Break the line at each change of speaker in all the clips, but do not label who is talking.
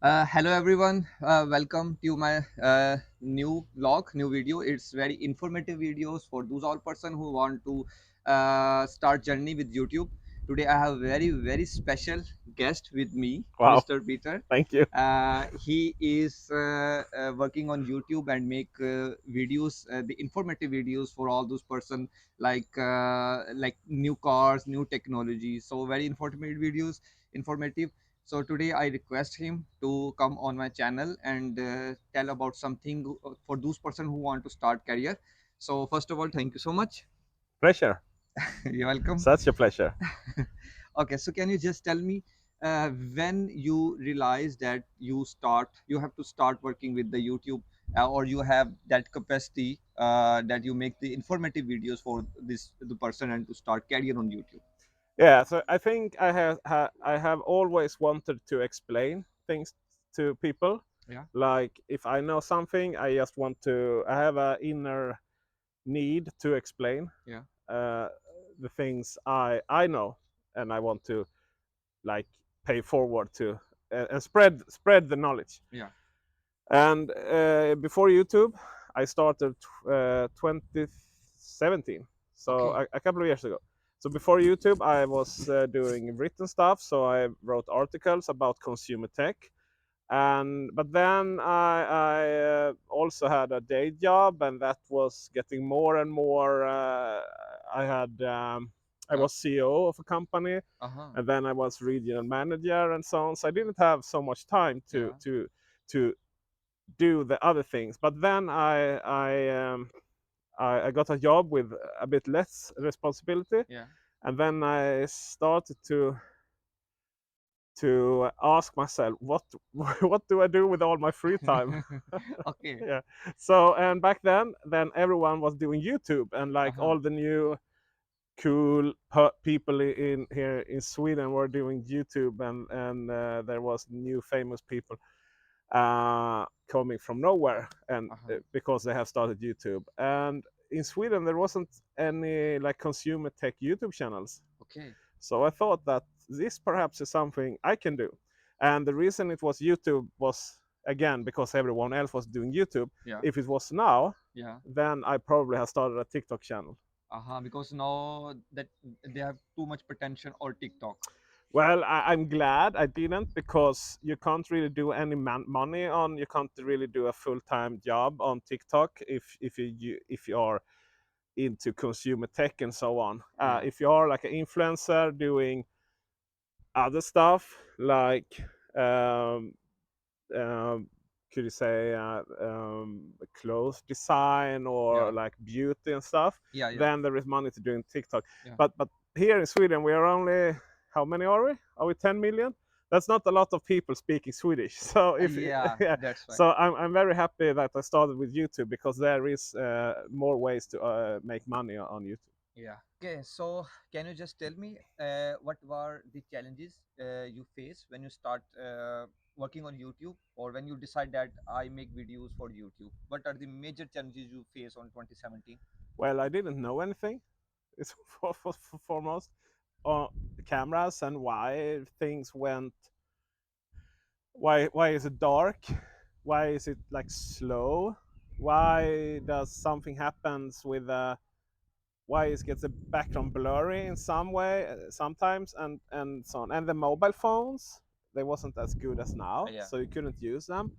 Hello everyone, welcome to my new vlog, new video. It's very informative videos for those all person who want to start journey with YouTube. Today I have very special guest with me,
Wow,
Mr. Peter.
thank you.
He is working on YouTube and make videos, the informative videos for all those person like new cars, new technology. So very informative videos, informative. So today I request him to come on my channel and tell about something for those person who want to start career. So first of all, thank you so much.
Pleasure.
You're welcome.
Such a pleasure.
Okay, so can you just tell me when you realize that you have to start working with the YouTube, or you have that capacity that you make the informative videos for the person and to start career on YouTube.
Yeah, so I think I have always wanted to explain things to people.
Yeah,
Like if I know something, I just want to. I have an inner need to explain
yeah,
uh, the things I know, and I want to like pay forward to and spread the knowledge.
yeah.
And before YouTube, I started 2017, so
Okay.
a couple of years ago. So before YouTube, I was doing written stuff. So I wrote articles about consumer tech, and but then I also had a day job, and that was getting more and more. I had I
Uh
was CEO of a company,
huh.
and then I was regional manager and so on. So I didn't have so much time
Yeah.
to do the other things. But then I got a job with a bit less responsibility,
Yeah.
and then I started to ask myself what do I do with all my free time.
Okay.
Yeah. So and back then everyone was doing YouTube, and
Uh
like
huh.
all the new cool people in here in Sweden were doing YouTube, and there was new famous people coming from nowhere, and
Uh huh.
because they have started YouTube. And in Sweden, there wasn't any like consumer tech YouTube channels.
Okay.
So I thought that this perhaps is something I can do. And the reason it was YouTube was again because everyone else was doing YouTube.
Yeah.
If it was now,
Yeah.
then I probably have started a TikTok channel.
Uh-huh. Because now that they have too much potential or TikTok.
Well, I'm glad I didn't, because you can't really do any money on. You can't really do a full time job on TikTok if you are into consumer tech and so on.
Yeah.
If you are like an influencer doing other stuff like um, um, could you say clothes design or
Yeah.
like beauty and stuff,
Yeah. Yeah.
then there is money to doing TikTok.
Yeah.
But here in Sweden we are only, how many are we? Are we 10 million? That's not a lot of people speaking Swedish. So if
Yeah.
yeah,
That's why.
so I'm very happy that I started with YouTube, because there is more ways to make money on YouTube.
Yeah. Okay. So can you just tell me what were the challenges you face when you start working on YouTube, or when you decide that I make videos for YouTube? What are the major challenges you face on 2017?
Well, I didn't know anything. It's for foremost uh, cameras and why things went. Why is it dark? Why is it like slow? Why does something happens with why it gets the background blurry in some way sometimes, and so on. And the mobile phones, they wasn't as good as now,
Yeah.
so you couldn't use them.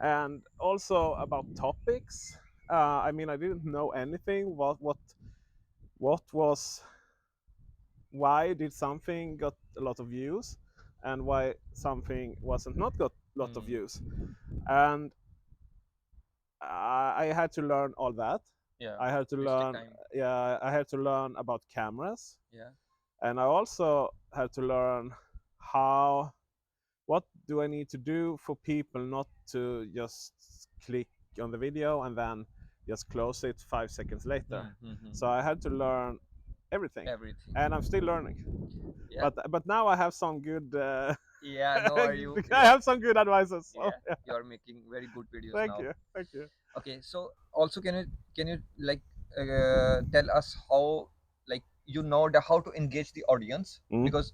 And also about topics, I mean, I didn't know anything. What was, why did something got a lot of views, and why something wasn't not got a lot of
Hmm.
views. And I had to learn all that.
Yeah.
I had to
Which take
learn,
time.
yeah, I had to learn about cameras,
Yeah.
and I also had to learn how, what do I need to do for people not to just click on the video and then just close it 5 seconds later.
Hmm. Hmm.
So
Hmm.
I had to learn everything,
Everything.
and I'm still learning.
Yeah.
But now I have some good
Yeah. No, are you?
I
Yeah.
have some good advices. So
Yeah.
yeah,
You are making very good videos
thank
now.
you, thank you.
Okay, so also can you like tell us how, like, how to engage the audience,
Mm.
because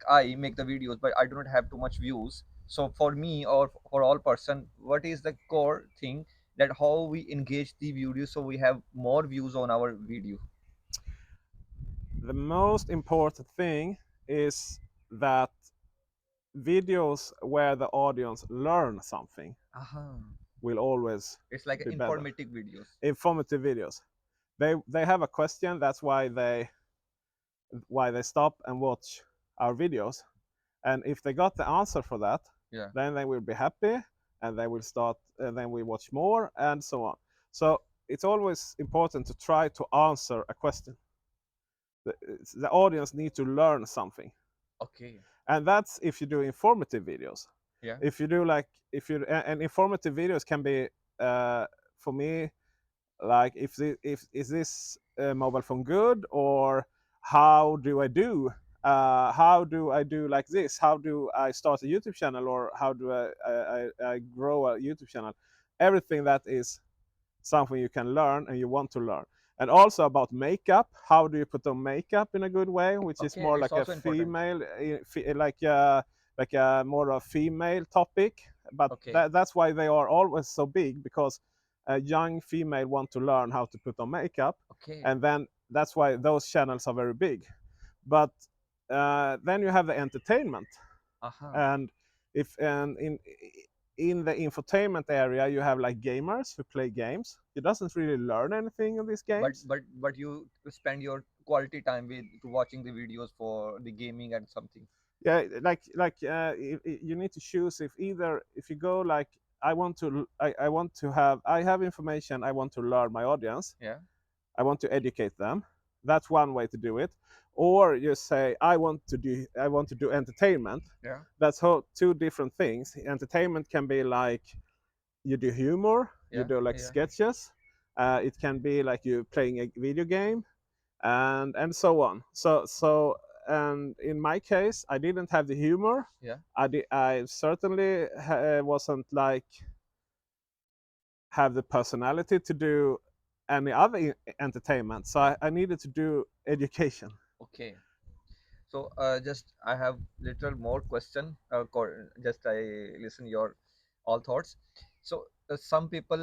I make the videos but I do not have too much views. So for me or for all person, what is the core thing that how we engage the video so we have more views on our video?
The most important thing is that videos where the audience learn something
Aha.
will always
It's like
be better.
informative videos.
Informative videos. They have a question, that's why they stop and watch our videos. And if they got the answer for that,
Yeah.
then they will be happy and they will start and then we watch more and so on. So it's always important to try to answer a question. The, the audience need to learn something.
Okay.
And that's if you do informative videos.
Yeah.
If you do like if you and informative videos can be for me like if is this mobile phone good, or how do I do like this, how do I start a YouTube channel, or how do I grow a YouTube channel. Everything that is something you can learn and you want to learn. And also about makeup, how do you put on makeup in a good way, which is
Okay.
more
It's
like a
also important.
female like a more a female topic. But
Okay.
that's why they are always so big, because a young female want to learn how to put on makeup,
Okay.
and then that's why those channels are very big. But then you have the entertainment,
Aha.
and if and in the infotainment area you have like gamers who play games. You doesn't really learn anything in these
but
games.
but but you spend your quality time with watching the videos for the gaming and something.
Yeah, you need to choose if either if you go like I want to have I have information I want to learn my audience.
Yeah.
I want to educate them. That's one way to do it. Or you say I want to do entertainment.
Yeah.
That's how two different things. Entertainment can be like you do humor, you
Yeah.
do like
Yeah.
sketches. It can be like you playing a video game, and so on. And in my case, I didn't have the humor.
Yeah.
I certainly wasn't like have the personality to do any other entertainment. So
Yeah.
I needed to do education.
Okay. So just I have little more question. Just I listen your all thoughts. So some people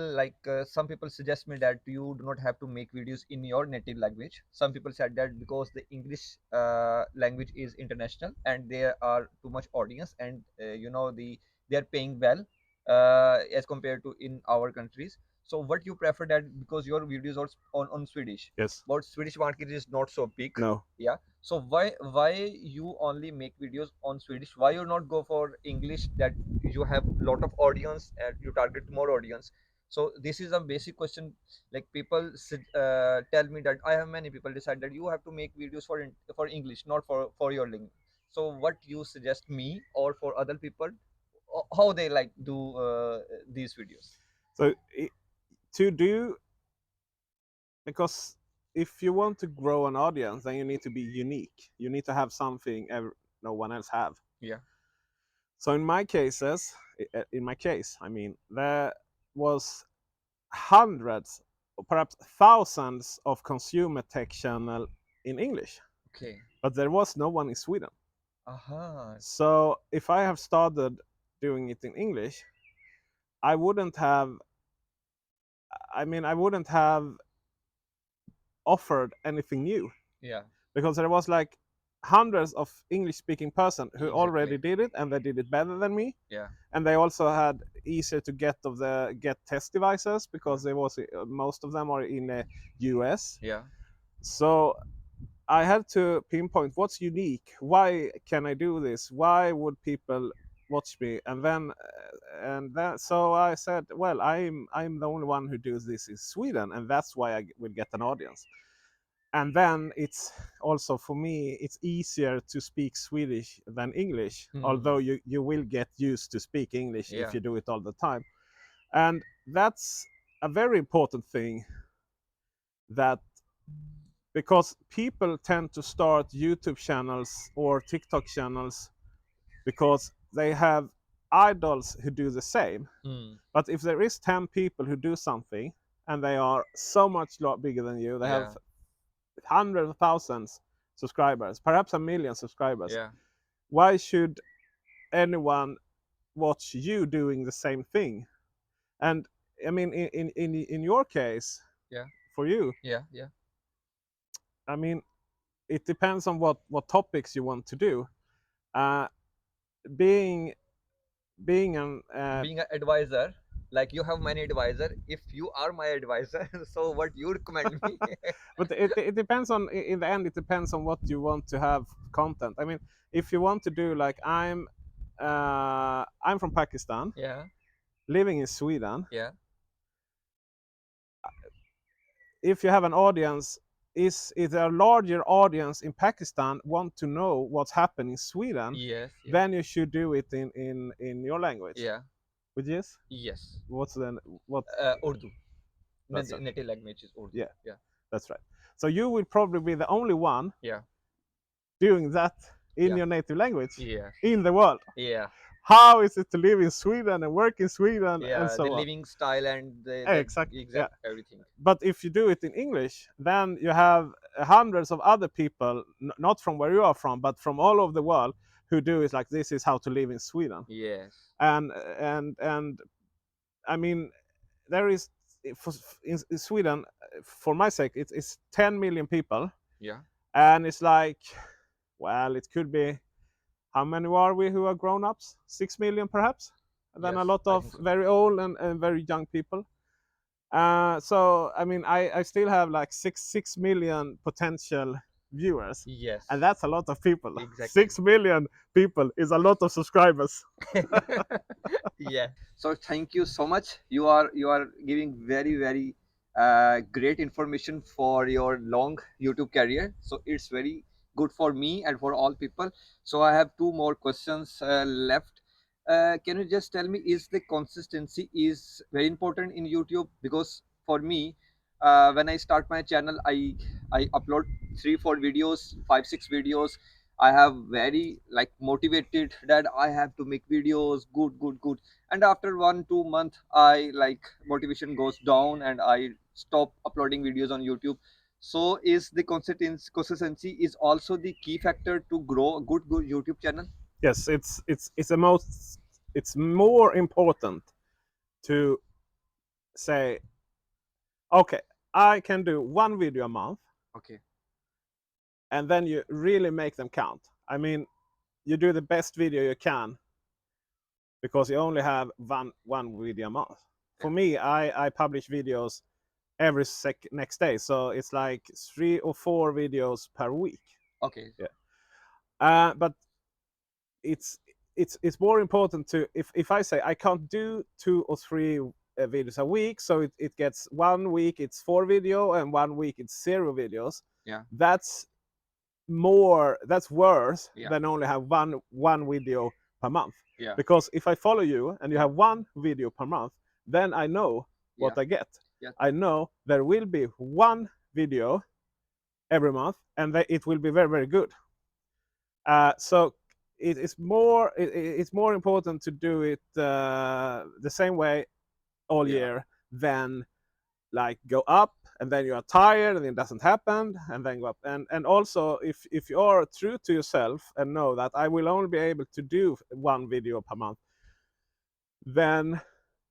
some people suggest me that you do not have to make videos in your native language. Some people said that because the English language is international and there are too much audience, and they are paying well as compared to in our countries. So what you prefer that because your videos are on Swedish,
Yes.
but Swedish market is not so big.
No.
Yeah, so why you only make videos on Swedish? Why you not go for English that you have lot of audience and you target more audience? So this is a basic question. Like people tell me that I have many people decide that you have to make videos for English, not for your language. So what you suggest me or for other people, how they like do these videos?
So to do because if you want to grow an audience, then you need to be unique. You need to have something no one else have.
Yeah.
So in my case, I mean, there was hundreds, or perhaps thousands of consumer tech channel in English,
Okay.
but there was no one in Sweden.
Aha.
So if I have started doing it in English, I wouldn't have. I wouldn't have offered anything new,
Yeah.
because there was like hundreds of English speaking person who already
Exactly.
did it and they did it better than me,
Yeah.
and they also had easier to get test devices
Yeah.
because there was most of them are in the US.
Yeah.
So I had to pinpoint what's unique. Why can I do this? Why would people watch me? And then so I said, well, I'm the only one who does this in Sweden, and that's why I will get an audience. And then it's also for me it's easier to speak Swedish than English,
Hmm.
although you will get used to speak English if
Yeah.
you do it all the time. And that's a very important thing, that because people tend to start YouTube channels or TikTok channels because they have idols who do the same.
Hmm.
But if there is 10 people who do something and they are so much lot bigger than you, they have
Yeah.
hundreds of thousands subscribers, perhaps a million subscribers.
Yeah.
Why should anyone watch you doing the same thing. And I mean, in your case,
Yeah.
for you,
Yeah. Yeah.
I mean, it depends on what topics you want to do. Uh, being being an
Being an advisor, like you have many advisor. If you are my advisor, so what you recommend me?
but it depends on, in the end, it depends on what you want to have content. I mean, if you want to do like I'm from Pakistan,
Yeah.
living in Sweden.
Yeah.
If you have an audience, is there a larger audience in Pakistan want to know what's happening in Sweden,
Yes. Yeah.
then you should do it in your language,
Yeah.
which is
Yes.
what's then what
Urdu.
that's right.
Native language is Urdu.
Yeah,
Yeah.
that's right. So you will probably be the only one
Yeah.
doing that in
Yeah.
your native language
Yes.
in the world.
Yeah.
How is it to live in Sweden and work in Sweden and
Yeah. The
so on?
living style and the
Exactly. Yeah.
exact everything.
But if you do it in English, then you have hundreds of other people, not from where you are from, but from all over the world, who do it like this is how to live in Sweden.
Yes.
And I mean, there is in Sweden, for my sake, it's 10 million people,
Yeah.
and it's like, well, it could be, how many are we who are grown-ups? 6 million perhaps, and then
Yes.
a lot
I
of
think so.
very old and very young people. So I mean, I still have like 6 million potential viewers,
Yes.
and that's a lot of people.
Exactly.
6 million people is a lot of subscribers.
Yeah. So thank you so much. You are giving very great information for your long YouTube career. So it's very good for me and for all people. So I have two more questions left. Can you just tell me, is the consistency is very important in YouTube? Because for me, when I start my channel, I upload 3 4 videos, 5 6 videos. I have very like motivated that I have to make videos, good, and after 1 2 month, I like motivation goes down and I stop uploading videos on YouTube. So is the consistency is also the key factor to grow a good YouTube channel?
Yes, it's the most, it's more important to say, okay, I can do one video a month,
Okay.
and then you really make them count. I mean, you do the best video you can because you only have one video a month.
Yeah.
For me, I publish videos every next day, so it's like 3 or 4 videos per week.
Okay.
Yeah. But it's it's more important to, if I say I can't do 2 or 3 videos a week, so it gets 1 week it's 4 video and 1 week it's 0 videos.
Yeah.
That's worse
Yeah.
than only have one video per month.
Yeah.
Because if I follow you and you
Yeah.
have one video per month, then I know
Yeah.
what I get.
Yeah.
I know there will be one video every month, and it will be very good. So it's more important to do it the same way all
Yeah.
year than like go up and then you are tired and it doesn't happen and then go up. And also, if you are true to yourself and know that I will only be able to do one video per month, then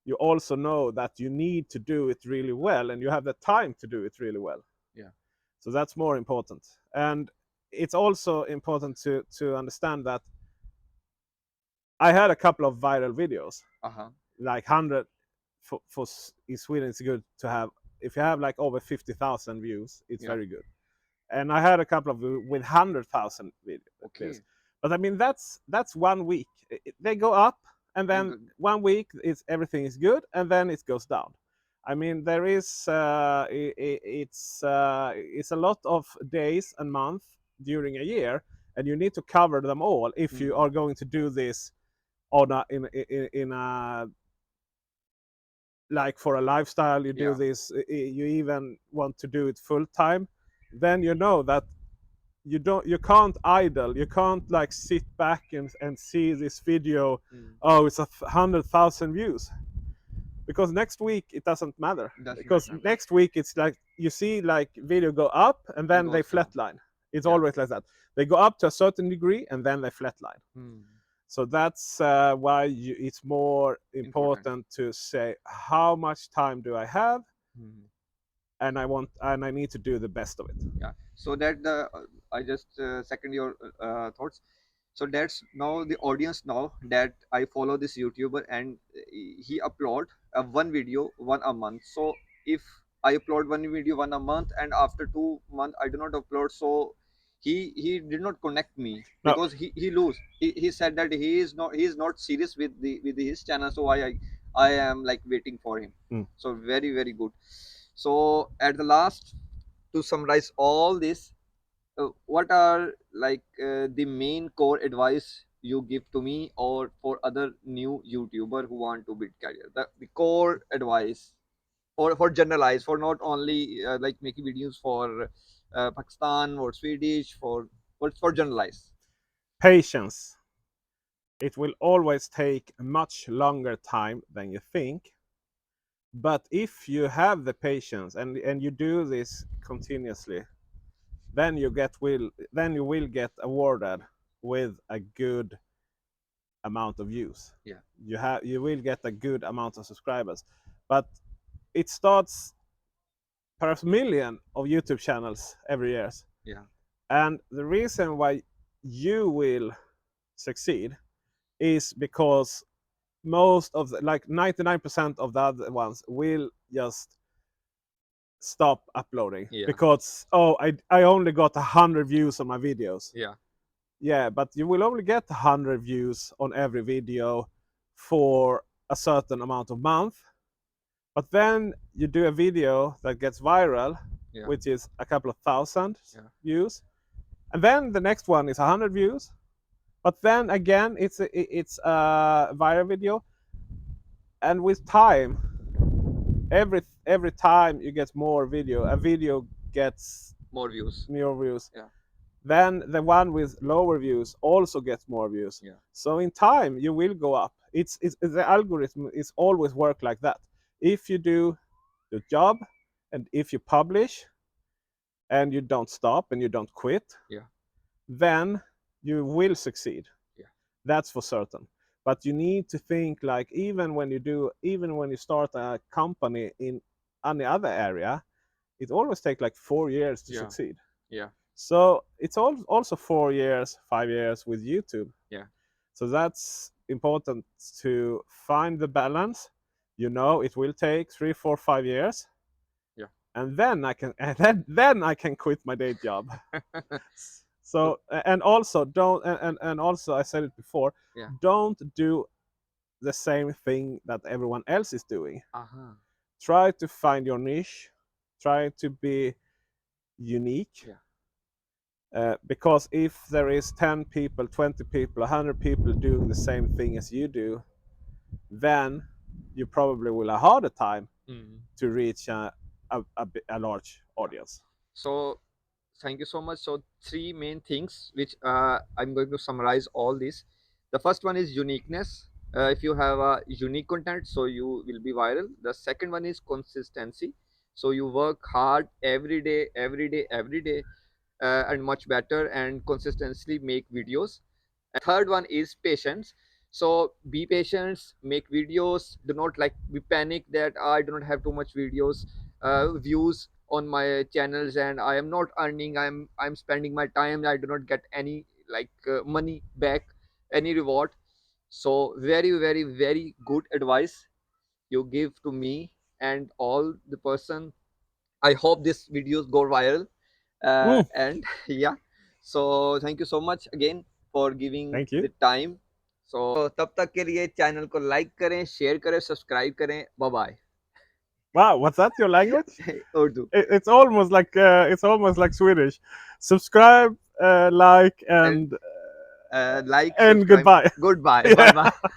you also know that you need to do it really well and you have the time to do it really well.
Yeah.
So that's more important. And it's also important to understand that I had a couple of viral videos,
Uh-huh.
like 100 for in Sweden. It's good to have, if you have like over 50,000 views, it's
Yeah.
very good. And I had a couple of with 100,000 videos.
Okay.
But I mean, that's 1 week. They go up, and
And
then 1 week it's everything is good, and then it goes down. I mean, there is it's a lot of days and months during a year, and you need to cover them all if you
mm,
are going to do this on in a, like for a lifestyle. You do
yeah.
this, you even want to do it full time, then you know that you can't idle, you can't like sit back and see this video,
Mm.
oh, it's 100,000 views, because next week it doesn't matter,
Doesn't
because
matter.
next week it's like you see like video go up and
And
then they
goes down.
flatline. It's
Yeah.
always like that. They go up to a certain degree and then they flatline.
Mm.
So that's why it's more
Important.
important to say how much time do I have,
Mhm.
and I need to do the best of it.
Yeah. So that the I just second your thoughts. So that's now the audience know that I follow this YouTuber and he upload one video one a month. So if I upload one video one a month and after 2 months I do not upload, so he did not connect me
No.
because he lose. He said that he is not serious with the with his channel. So I am like waiting for him.
Mm.
So very good. So at the last, to summarize all this, what are like the main core advice you give to me or for other new YouTuber who want to build career? The core advice for generalize, for not only like making videos for Pakistan or Swedish, for generalize.
Patience. It will always take much longer time than you think. But if you have the patience and you do this continuously, then you will get awarded with a good amount of views.
Yeah,
You will get a good amount of subscribers. But it starts perhaps million of YouTube channels every year.
yeah,
And the reason why you will succeed is because most of like 99% of the other ones will just stop uploading
yeah,
because, oh, I only got 100 views on my videos.
yeah,
Yeah, but you will only get 100 views on every video for a certain amount of month. But then you do a video that gets viral,
yeah,
which is a couple of thousand
yeah,
views, and then the next one is 100 views. But then again, it's a viral video, and with time, every time you get more video, a video gets
more views.
more views.
Yeah,
Then the one with lower views also gets more views.
yeah,
So in time, you will go up. It's the algorithm is always work like that. If you do the job, and if you publish, and you don't stop and you don't quit,
yeah,
then you will succeed.
yeah,
That's for certain. But you need to think like even when you start a company in any other area, it always takes like 4 years to
yeah,
succeed.
yeah,
So it's also 4 years, 5 years with YouTube.
yeah,
So that's important to find the balance. You know, it will take 3, 4, 5 years,
yeah.
and then I can then I can quit my day job.
So
So and also don't and also I said it before,
yeah,
don't do the same thing that everyone else is doing.
uh-huh,
Try to find your niche. Try to be unique.
yeah,
Because if there is 10 people, 20 people, 100 people doing the same thing as you do, then you probably will have a harder time
mm,
to reach a large
yeah.
audience.
So thank you so much. So three main things which I'm going to summarize all this. The first one is uniqueness. If you have a unique content, so you will be viral. The second one is consistency. So you work hard every day, every day, every day, and much better and consistently make videos. And third one is patience. So be patient, make videos. Do not like be panic that I do not have too much videos views on my channels and I am not earning. I'm spending my time. I do not get any like money back, any reward. So very good advice you give to me and all the person. I hope this videos go viral.
Mm,
And yeah, so thank you so much again for giving
thank you.
the time. So तब तक के लिए channel को like करें, share करें, subscribe करें. Bye bye.
Wow, what's that? Your language?
Urdu.
It's almost like Swedish. Subscribe, like,
And like,
and
subscribe.
goodbye.
Goodbye. Bye
Yeah.
bye.